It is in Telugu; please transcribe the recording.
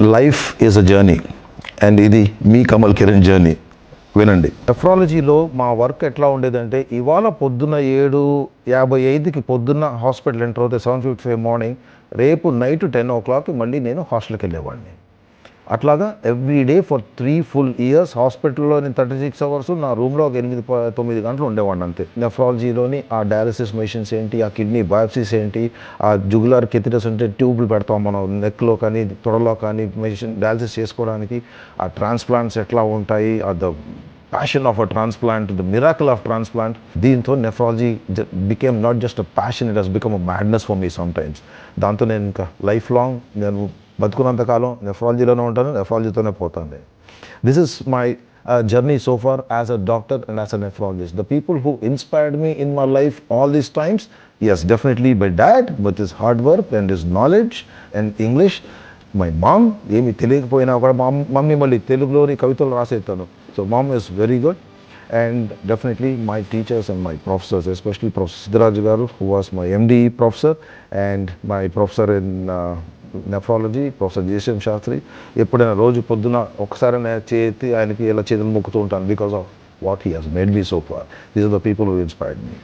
Life is a journey and ఇది మీ కమల్ కిరణ్ జర్నీ. వినండి. నెఫ్రాలజీలో మా వర్క్ ఎట్లా ఉండేదంటే, ఇవాళ పొద్దున్న 7:55కి పొద్దున్న హాస్పిటల్ ఎంటర్ అవుతే 7:55 మార్నింగ్, రేపు నైట్ 10 o'clock మళ్ళీ నేను హాస్టల్కి వెళ్ళేవాడిని. అట్లాగా every day for 3 full years హాస్పిటల్లో నేను 36 hours నా రూమ్లో ఒక 8-9 గంటలు ఉండేవాడిని అంతే. నెఫ్రాలజీలోని ఆ డయాలసిస్ మెషిన్స్ ఏంటి, ఆ కిడ్నీ బయాప్సీస్ ఏంటి, ఆ జుగులార్ కెథిటర్స్ అంటే ట్యూబ్లు పెడతాం మనం నెక్లో కానీ తొడలో కానీ మెషిన్ డయాలసిస్ చేసుకోవడానికి, ఆ ట్రాన్స్ప్లాంట్స్ ఎట్లా ఉంటాయి, the passion of a transplant, the miracle of transplant. దీంతో nephrology became not just a passion, it has become a madness for me sometimes. దాంతో నేను ఇంకా లైఫ్ లాంగ్ నేను బతుకున్నంతకాలం నెఫ్రాలజీలోనే ఉంటాను, నెఫ్రాలజీతోనే పోతాను. This is my journey so far as a doctor and as a nephrologist. The people who inspired me in my life all these times, yes, definitely my dad with his hard work and his knowledge and English. My mom, ఏమి తెలియకపోయినా కూడా మమ్మీ మళ్ళీ తెలుగులోని కవితలు రాసేస్తాను. So mom is very good. And definitely my teachers and my professors, especially Professor Siddharaj Garu, who was my MD professor, and my professor in nephrology professor JCM Shastri. ఎప్పుడైనా రోజు పొద్దున ఒకసారి ఆయనకి ఇలా చేతులు మొక్కుతూ ఉంటాను, because of what he has made me so far. These are the people who inspired me.